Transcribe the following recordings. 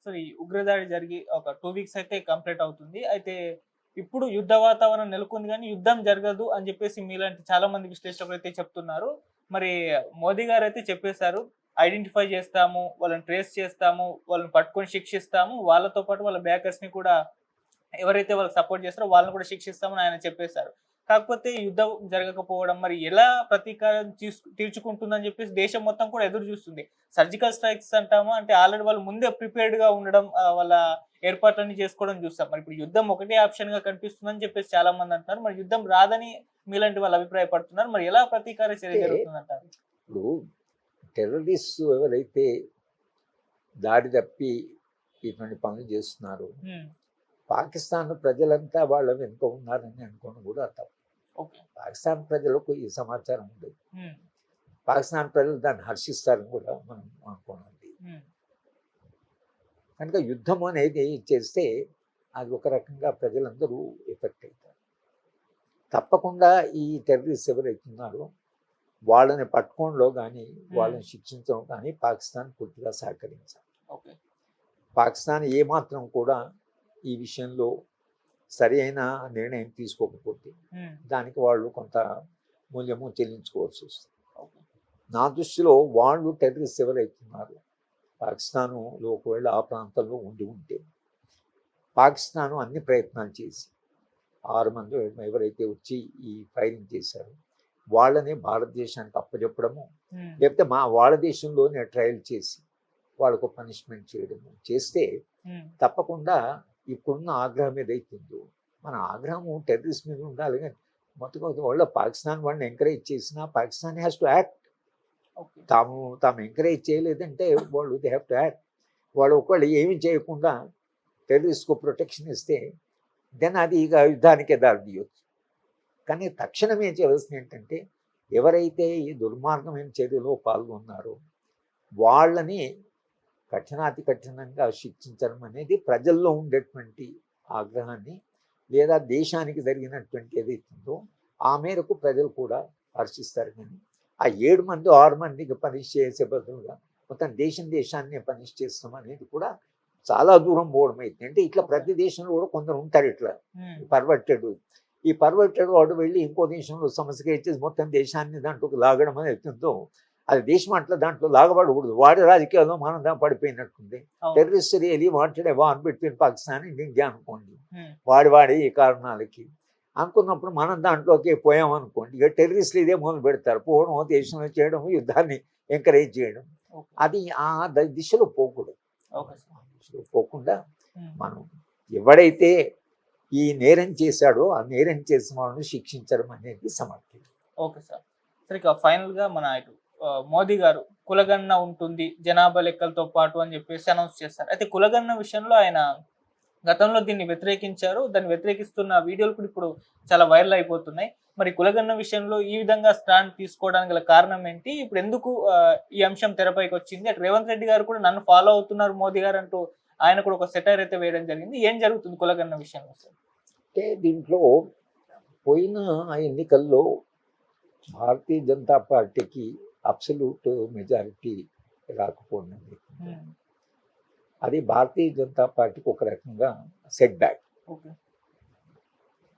So, ఈ ఉగ్రదాడి జరిగి ఒక 2 వీక్స్ అయితే కంప్లీట్ అవుతుంది. అయితే ఇప్పుడు యుద్ధ వాతావరణం నెలకొంది గానీ, యుద్ధం జరగదు అని జెప్పేసి మీలాంటి చాలా మంది విశ్లేషకులైతే చెప్తున్నారు. మరి మోదీ గారైతే చెప్పేసారు. ఐడెంటిఫై జేస్తాము, వాళ్ళని ట్రేస్ చేస్తాము, వాళ్ళని పట్టుకొని శిక్షిస్తాము. వాళ్ళతో పాటు వాళ్ళ బ్యాకర్స్‌ని కూడా ఎవరైతే వాళ్ళకి సపోర్ట్ చేస్తారో వాళ్ళని కూడా శిక్షిస్తామని ఆయన చెప్పేసారు. కాకపోతే యుద్ధం జరగకపోవడం మరి ఎలా ప్రతీకారం తీర్చుకుంటుందని చెప్పేసి దేశం మొత్తం కూడా ఎదురు చూస్తుంది. సర్జికల్ స్ట్రైక్స్ అంటామా అంటే ఆల్రెడీ వాళ్ళు ముందే ప్రిపేర్డ్‌గా ఉండడం వాళ్ళ ఏర్పాట్లన్నీ చేసుకోవడం చూస్తాం. మరి ఇప్పుడు యుద్ధం ఒకటే ఆప్షన్‌గా కనిపిస్తుందని చెప్పేసి చాలా మంది అంటున్నారు. మరి యుద్ధం రాదని మీలాంటి వాళ్ళు అభిప్రాయపడుతున్నారు. మరి ఎలా ప్రతీకార చర్య అంటే జరుగుతుందంటారు? ఇప్పుడు టెర్రరిస్టు ఎవరైతే దారి తప్పి ఇటువంటి పనులు చేస్తున్నారో, హ్మ్. పాకిస్తాన్ ప్రజలంతా వాళ్ళ వెనుక ఉన్నారని అనుకోవడం కూడా తప్పు. ఓకే. పాకిస్తాన్ ప్రజలకు ఈ సమాచారం ఉండదు. హ్మ్. పాకిస్తాన్ ప్రజలు దాన్ని హర్షిస్తారని కూడా మనం అనుకోనండి. హ్మ్. కనుక యుద్ధం అనేది చేస్తే అది ఒక రకంగా ప్రజలందరూ ఎఫెక్ట్ అవుతారు. తప్పకుండా ఈ టెర్రరిస్ట్ ఎవరైతే ఉన్నారో వాళ్ళని పట్టుకోవడంలో కానీ వాళ్ళని శిక్షించడం కానీ పాకిస్తాన్ పూర్తిగా సహకరించాలి. ఓకే. పాకిస్తాన్ ఏమాత్రం కూడా ఈ విషయంలో సరి అయిన నిర్ణయం తీసుకోకపోతే హ్మ్. దానికి వాళ్ళు కొంత మూల్యము చెల్లించుకోవాల్సి వస్తుంది. ఓకే. నా దృష్టిలో వాళ్ళు టెర్రరిస్ట్ ఎవరైతున్నారో పాకిస్తాన్లో ఒకవేళ ఆ ప్రాంతంలో ఉండి ఉంటే పాకిస్తాన్ అన్ని ప్రయత్నాలు చేసి 6 మంది ఎవరైతే వచ్చి ఈ ఫైరింగ్ చేశారో వాళ్ళని భారతదేశానికి అప్పచెప్పడము, హ్మ్. లేకపోతే వాళ్ళ దేశంలోనే ట్రయల్ చేసి వాళ్ళకు పనిష్మెంట్ చేయడము చేస్తే హ్మ్. తప్పకుండా ఇప్పుడున్న ఆగ్రహం ఏదైతుందో మన ఆగ్రహము టెర్రరిస్ట్ మీద ఉండాలి. కానీ మొత్తం వాళ్ళ పాకిస్తాన్ వాళ్ళని ఎంకరేజ్ చేసినా Pakistan has to act. Okay. తాము ఎంకరేజ్ చేయలేదంటే వాళ్ళు దే హ్యావ్ టు యాక్ట్. వాళ్ళు ఒకళ్ళు ఏమి చేయకుండా టెర్రరిస్ట్కు ప్రొటెక్షన్ ఇస్తే దెన్ అది ఇక యుద్ధానికే దారి తీయొచ్చు. కానీ తక్షణమే చేయవలసింది ఏంటంటే ఎవరైతే ఈ దుర్మార్గమైన చర్యలో పాల్గొన్నారో వాళ్ళని కఠినాతి కఠినంగా శిక్షించడం అనేది ప్రజల్లో ఉండేటువంటి ఆగ్రహాన్ని లేదా దేశానికి జరిగినటువంటి ఏదైతుందో ఆ మేరకు ప్రజలు కూడా హర్షిస్తారు. కానీ ఆ 7 మంది 6 మందికి పనిష్ చేసే బదులుగా మొత్తం దేశాన్ని పనిష్ చేస్తాం అనేది కూడా చాలా దూరం పోవడం అయితే. అంటే ఇట్లా ప్రతి దేశంలో కూడా కొందరు ఉంటారు ఇట్లా పర్వర్టెడ్. ఈ పర్వర్టెడ్ వాడు వెళ్ళి ఇంకో దేశంలో సమస్య ఇచ్చేసి మొత్తం దేశాన్ని దాంట్లోకి లాగడం అనేది అవుతుందో అది దేశం అట్లా దాంట్లో లాగబడకూడదు. వాడి రాజకీయాల్లో మనం దాన్ని పడిపోయినట్టుంది. Terrorist really wanted a war between Pakistan and India అనుకోండి. వాడి ఈ కారణాలకి అనుకున్నప్పుడు మనం దాంట్లోకి పోయామనుకోండి ఇక టెర్రరిస్టులు ఇదే మొదలు పెడతారు. పోవడం దేశంలో చేయడం యుద్ధాన్ని ఎంకరేజ్ చేయడం. అది ఆ దిశలో పోకూడదు. దిశలో పోకుండా మనం ఎవడైతే ఈ నేరం చేశాడో ఆ నేరం చేసిన వాళ్ళని శిక్షించడం అనేది సమర్థం. Okay sir. సరే ఇక ఫైనల్‌గా మన ఇటు మోదీ గారు కులగణన ఉంటుంది జనాభా లెక్కలతో పాటు అని చెప్పేసి అనౌన్స్ చేస్తారు. అయితే కులగణన విషయంలో ఆయన గతంలో దీన్ని వ్యతిరేకించారు. దాన్ని వ్యతిరేకిస్తున్న వీడియోలు కూడా ఇప్పుడు చాలా వైరల్ అయిపోతున్నాయి. మరి కులగణన విషయంలో ఈ విధంగా స్టాండ్ తీసుకోవడానికి గల కారణం ఏంటి? ఇప్పుడు ఎందుకు ఈ అంశం తెరపైకి వచ్చింది? అటు రేవంత్ రెడ్డి గారు కూడా నన్ను ఫాలో అవుతున్నారు మోదీ గారు అంటూ ఆయన కూడా ఒక సెటైర్ అయితే వేయడం జరిగింది. ఏం జరుగుతుంది కులగణన విషయంలో సార్? అంటే దీంట్లో పోయిన ఎన్నికల్లో భారతీయ జనతా పార్టీకి అబ్సల్యూట్ మెజారిటీ రాకపోవడం అది భారతీయ జనతా పార్టీకి ఒక రకంగా సెట్ బ్యాక్.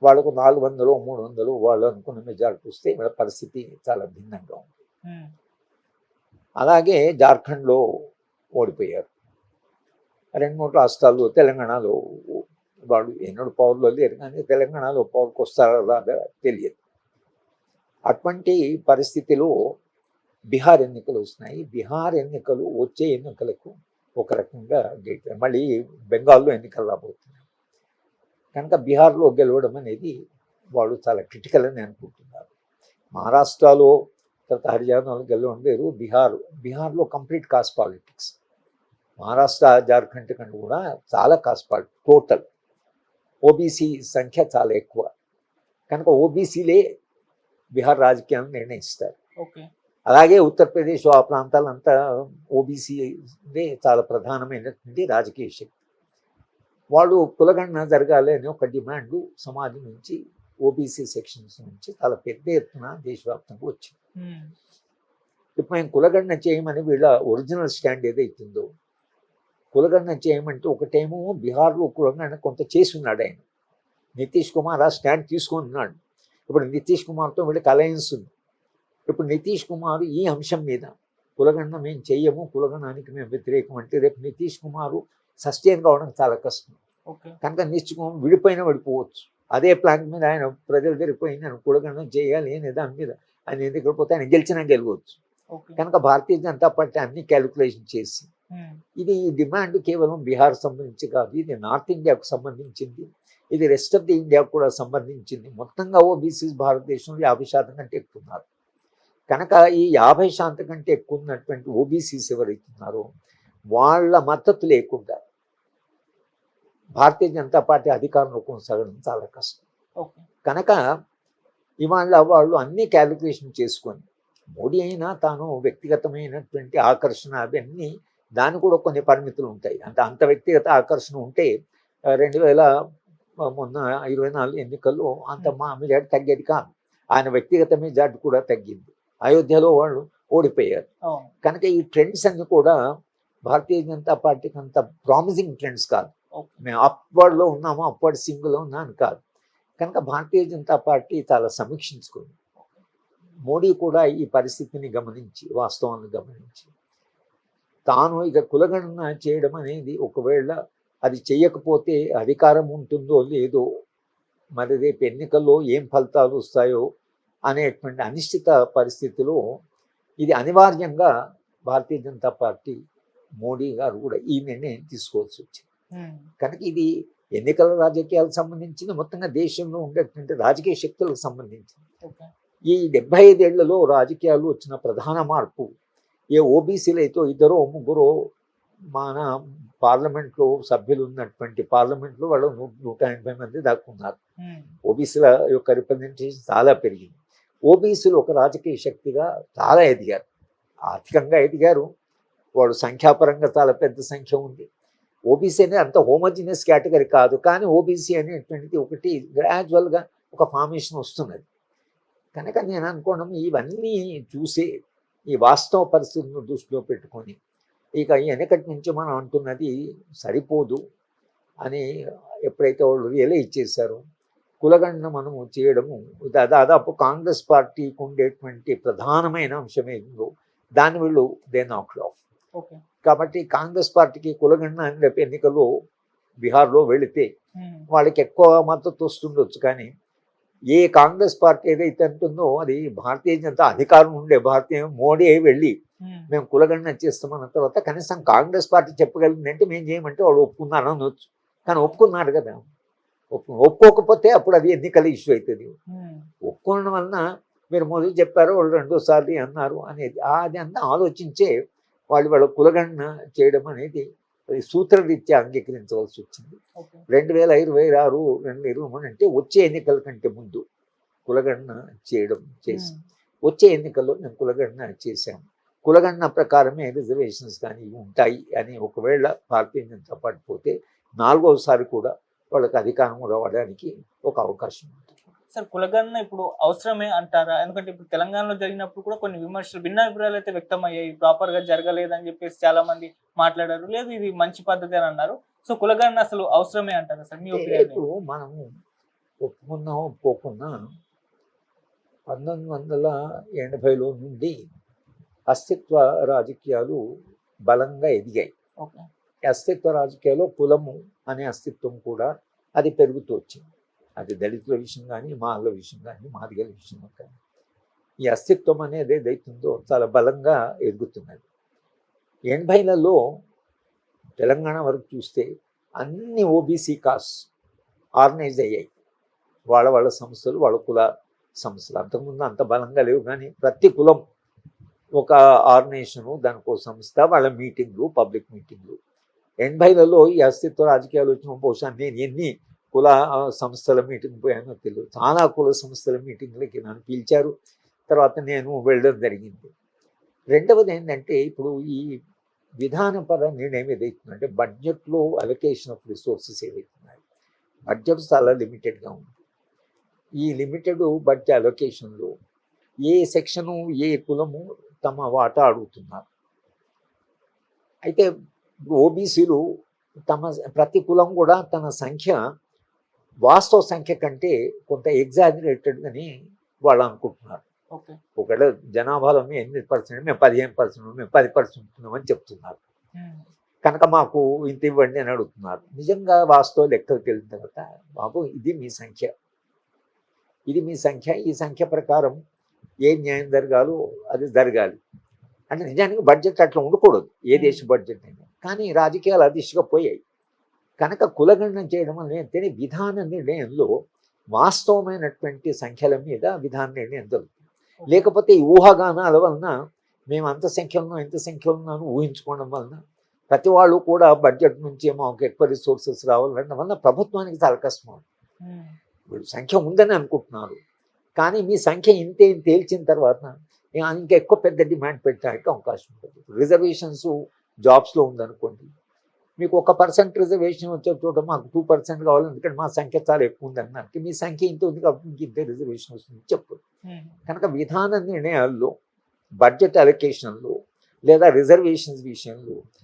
వాళ్ళకు 400 300 వాళ్ళు అనుకున్న మెజారిటీ వస్తే వాళ్ళ పరిస్థితి చాలా భిన్నంగా ఉంది. అలాగే జార్ఖండ్లో ఓడిపోయారు. 2-3 రాష్ట్రాల్లో తెలంగాణలో వాళ్ళు ఎన్నడూ పవర్లో లేరు కానీ తెలంగాణలో పవర్కి వస్తారా రాదా తెలియదు. అటువంటి పరిస్థితిలో బీహార్ ఎన్నికలు వస్తున్నాయి. బీహార్ ఎన్నికలు వచ్చే ఎన్నికలకు ఒక రకంగా మళ్ళీ బెంగాల్లో ఎన్నికలు రాబోతున్నాయి. కనుక బీహార్లో గెలవడం అనేది వాళ్ళు చాలా క్రిటికల్ అని అనుకుంటున్నారు. మహారాష్ట్రలో తర్వాత హర్యానాలో గెలవడం వేరు. బీహార్లో complete cost politics. Maharashtra Jharkhand కంటే కూడా చాలా కాస్ట్ పాలిటిక్స్. టోటల్ ఓబీసీ సంఖ్య చాలా ఎక్కువ. కనుక ఓబీసీలే బీహార్ రాజకీయాలను నిర్ణయిస్తారు. అలాగే ఉత్తరప్రదేశ్ ఆ ప్రాంతాలంతా ఓబీసీదే చాలా ప్రధానమైనటువంటి రాజకీయ శక్తి. వాళ్ళు కులగణన జరగాలి అని ఒక డిమాండ్ సమాజం నుంచి ఓబీసీ సెక్షన్స్ నుంచి చాలా పెద్ద ఎత్తున దేశవ్యాప్తంగా వచ్చింది. ఇప్పుడు మేము కులగణన చేయమని వీళ్ళ ఒరిజినల్ స్టాండ్ ఏదైతుందో కులగణన చేయమంటే ఒకటేమో బీహార్లో కులగణన కొంత చేసి ఉన్నాడు ఆయన. నితీష్ కుమార్ ఆ స్టాండ్ తీసుకొని ఉన్నాడు. ఇప్పుడు నితీష్ కుమార్తో వీళ్ళకి అలయన్స్ ఉంది. ఇప్పుడు నితీష్ కుమార్ ఈ అంశం మీద కులగణన మేము చెయ్యము, కులగణానికి మేము వ్యతిరేకం అంటే రేపు నితీష్ కుమారు సస్టైన్ కావడం చాలా కష్టం. కనుక నితీష్ కుమార్ విడిపోవచ్చు. అదే ప్లాన్ మీద ఆయన ప్రజల దగ్గరికి నేను కులగణన చేయాలి అనే దాని మీద ఆయన ఎందుకు పోతే ఆయన గెలిచినా గెలవచ్చు. కనుక భారతీయ జనతా పార్టీ అన్ని క్యాలిక్యులేషన్ చేసి ఇది డిమాండ్ కేవలం బీహార్ సంబంధించి కాదు, ఇది నార్త్ ఇండియాకు సంబంధించింది, ఇది రెస్ట్ ఆఫ్ ది ఇండియాకు కూడా సంబంధించింది. మొత్తంగా ఓబీసీస్ భారతదేశంలో 50% కంటే ఎక్కువ ఉన్నారు. కనుక ఈ 50% కంటే ఎక్కువ ఉన్నటువంటి ఓబీసీస్ ఎవరైతున్నారో వాళ్ళ మద్దతు లేకుండా భారతీయ జనతా పార్టీ అధికారంలో కొనసాగడం చాలా కష్టం. కనుక ఇవాళ వాళ్ళు అన్ని క్యాలిక్యులేషన్ చేసుకొని మోడీ అయినా తాను వ్యక్తిగతమైనటువంటి ఆకర్షణ అవన్నీ దాని కూడా కొన్ని పరిమితులు ఉంటాయి. అంత వ్యక్తిగత ఆకర్షణ ఉంటే 2024 ఎన్నికల్లో అంత మెజార్టీ తగ్గేది కాదు. ఆయన వ్యక్తిగత మెజార్టీ కూడా తగ్గింది. అయోధ్యలో వాళ్ళు ఓడిపోయారు. కనుక ఈ ట్రెండ్స్ అన్ని కూడా భారతీయ జనతా పార్టీకి అంత ప్రామిసింగ్ ట్రెండ్స్ కాదు. మేము అప్వర్డ్లో ఉన్నాము, అప్వర్డ్ సింగ్లో ఉన్నాను కాదు. కనుక భారతీయ జనతా పార్టీ చాలా సమీక్షించుకుంది. మోడీ కూడా ఈ పరిస్థితిని గమనించి, వాస్తవాన్ని గమనించి తాను ఇక కులగణన చేయడం అనేది ఒకవేళ అది చేయకపోతే అధికారం ఉంటుందో లేదో, మరి రేపు ఎన్నికల్లో ఏం ఫలితాలు వస్తాయో అనేటువంటి అనిశ్చిత పరిస్థితిలో ఇది అనివార్యంగా భారతీయ జనతా పార్టీ మోడీ గారు కూడా ఈ నిర్ణయం తీసుకోవాల్సి వచ్చింది. కనుక ఇది ఎన్నికల రాజకీయాలకు సంబంధించిన మొత్తంగా దేశంలో ఉండేటువంటి రాజకీయ శక్తులకు సంబంధించింది. ఈ 75 ఏళ్లలో రాజకీయాలు వచ్చిన ప్రధాన మార్పు ఏ ఓబీసీలు అయితే 2-3 మన పార్లమెంట్లో సభ్యులు ఉన్నటువంటి పార్లమెంట్లో వాళ్ళు 180 మంది దాక్కున్నారు. ఓబీసీల యొక్క రిప్రజెంటేషన్ చాలా పెరిగింది. ఓబీసీలు ఒక రాజకీయ శక్తిగా చాలా ఎదిగారు, ఆర్థికంగా ఎదిగారు. వాళ్ళు సంఖ్యాపరంగా చాలా పెద్ద సంఖ్య ఉంది. ఓబీసీ అనేది అంత హోమోజినియస్ కేటగిరీ కాదు, కానీ ఓబీసీ అనేటువంటిది ఒకటి గ్రాడ్యువల్గా ఒక ఫార్మేషన్ వస్తున్నది. కనుక నేను అనుకోవడం ఇవన్నీ చూసి ఈ వాస్తవ పరిస్థితులను దృష్టిలో పెట్టుకొని ఇక వెనకటి నుంచి మనం అంటున్నది సరిపోదు అని ఎప్పుడైతే వాళ్ళు రియలైజ్ చేశారో కులగణన మనము చేయడము దాదాపు కాంగ్రెస్ పార్టీకి ఉండేటువంటి ప్రధానమైన అంశం ఏందో దాన్ని వీళ్ళు దే నాక్డ్ ఆఫ్. కాబట్టి కాంగ్రెస్ పార్టీకి కులగణన అని రేపు ఎన్నికల్లో బీహార్లో వెళితే వాళ్ళకి ఎక్కువ మద్దతు వస్తుండొచ్చు, కానీ ఏ కాంగ్రెస్ పార్టీ ఏదైతే అంటుందో అది భారతీయ జనతా అధికారం ఉండే భారతీయ మోడీ వెళ్ళి మేము కులగణన చేస్తామన్న తర్వాత కనీసం కాంగ్రెస్ పార్టీ చెప్పగలిగిందంటే మేము చేయమంటే వాళ్ళు ఒప్పుకున్నారు అనొచ్చు. కానీ ఒప్పుకున్నారు కదా, ఒప్పుకోకపోతే అప్పుడు అది ఎన్నికల ఇష్యూ అవుతుంది. ఒప్పుకోవడం వలన మీరు మొదలు చెప్పారు వాళ్ళు 2 సార్లు అన్నారు అనేది అది అంతా ఆలోచించే వాళ్ళ కులగణన చేయడం అనేది సూత్రరీత్యా అంగీకరించవలసి వచ్చింది. 2026, 2023 అంటే వచ్చే ఎన్నికల కంటే ముందు కులగణన చేసి వచ్చే ఎన్నికల్లో మేము కులగణన చేశాము. కులగణన ప్రకారమే రిజర్వేషన్స్ కానీ ఉంటాయి అని ఒకవేళ భారతీయ జనతా పార్టీ పోతే 4వసారి కూడా వాళ్ళకి అధికారం రావడానికి ఒక అవకాశం ఉంటుంది. సార్, కులగణన ఇప్పుడు అవసరమే అంటారా? ఎందుకంటే ఇప్పుడు తెలంగాణలో జరిగినప్పుడు కూడా కొన్ని విమర్శలు, భిన్నాభిప్రాయాలు అయితే వ్యక్తం అయ్యాయి. ప్రాపర్ గా జరగలేదని చెప్పేసి చాలా మంది మాట్లాడారు. లేదు ఇది మంచి పద్ధతి అని అన్నారు. సో కులగణన అసలు అవసరమే అంటారా సార్ మీ ఒపీనియన్? మనము ఒప్పుకున్నా ఒప్పుకోకున్నా 1980లో నుండి అస్తిత్వ రాజకీయాలు బలంగా ఎదిగాయి. అస్తిత్వ రాజకీయాల్లో కులము అనే అస్తిత్వం కూడా అది పెరుగుతూ వచ్చింది. అది దళితుల విషయం కానీ, మాల విషయం కానీ, మాదిగల విషయం కానీ ఈ అస్తిత్వం అనేది ఏదైతుందో చాలా బలంగా ఎదుగుతున్నది. 80లలో తెలంగాణ వరకు చూస్తే అన్ని ఓబీసీ కాస్ట్ ఆర్గనైజ్ అయ్యాయి. వాళ్ళ సంస్థలు, వాళ్ళ కుల సంస్థలు అంతకుముందు అంత బలంగా లేవు, కానీ ప్రతి కులం ఒక ఆర్గనైజేషను, దానికో సంస్థ, వాళ్ళ మీటింగ్లు, పబ్లిక్ మీటింగ్లు. 80లలో ఈ అస్తిత్వ రాజకీయాలు వచ్చిన బహుశా నేను ఎన్ని కుల సంస్థల మీటింగ్ పోయానో తెలియదు. చాలా కుల సంస్థల మీటింగ్లకి నన్ను పిలిచారు, తర్వాత నేను వెళ్ళడం జరిగింది. రెండవది ఏంటంటే ఇప్పుడు ఈ విధానపర నిర్ణయం ఏదైతుందంటే బడ్జెట్లో అలొకేషన్ ఆఫ్ రిసోర్సెస్ ఏదైతున్నాయి, బడ్జెట్ చాలా లిమిటెడ్గా ఉంది. ఈ లిమిటెడ్ బడ్జెట్ అలొకేషన్లో ఏ సెక్షను, ఏ కులము తమ వాటా అడుగుతున్నారు. అయితే ఓబీసీలు ప్రతి కులం కూడా తన సంఖ్య వాస్తవ సంఖ్య కంటే కొంత ఎగ్జాజరేటెడ్ అని వాళ్ళు అనుకుంటున్నారు. ఓకే. ఒకవేళ జనాభాలో మేము 8%, మేము 15%, మేము 10% ఉన్నామని చెప్తున్నారు. కనుక మాకు ఇంత ఇవ్వండి అని అడుగుతున్నారు. నిజంగా వాస్తవ లెక్కలకు వెళ్ళిన తర్వాత బాబు ఇది మీ సంఖ్య, ఇది మీ సంఖ్య, ఈ సంఖ్య ప్రకారం ఏ న్యాయం జరగాలో అది జరగాలి. అంటే నిజానికి బడ్జెట్ అట్లా ఉండకూడదు, ఏ దేశ బడ్జెట్ అయినా. కానీ రాజకీయాలు ఆ దిశగా పోయాయి. కనుక కులగణన చేయడం వల్ల విధాన నిర్ణయంలో వాస్తవమైనటువంటి సంఖ్యల మీద విధాన నిర్ణయం జరుగుతుంది. లేకపోతే ఈ ఊహాగానాల వలన మేము అంత సంఖ్యలో ఇంత సంఖ్యలో ఉన్నాను ఊహించుకోవడం వలన ప్రతి వాళ్ళు కూడా బడ్జెట్ నుంచి మాకు ఎక్కువ రిసోర్సెస్ రావాలనడం వలన ప్రభుత్వానికి చాలా కష్టం. వీళ్ళు సంఖ్య ఉందని అనుకుంటున్నారు, కానీ మీ సంఖ్య ఇంతే అని తేల్చిన తర్వాత ఇంకా ఎక్కువ పెద్ద డిమాండ్ పెట్టడానికి అవకాశం ఉంటుంది. రిజర్వేషన్స్ జాబ్స్లో ఉందనుకోండి, మీకు 1% రిజర్వేషన్ వచ్చే చోట మాకు 2% కావాలి, ఎందుకంటే మా సంఖ్య చాలా ఎక్కువ ఉందన్నానికి మీ సంఖ్య ఇంత ఉంది కాబట్టి మీకు ఇంతే రిజర్వేషన్ వస్తుంది చెప్పదు. కనుక విధాన నిర్ణయాల్లో, బడ్జెట్ అలొకేషన్లో లేదా రిజర్వేషన్స్ విషయంలో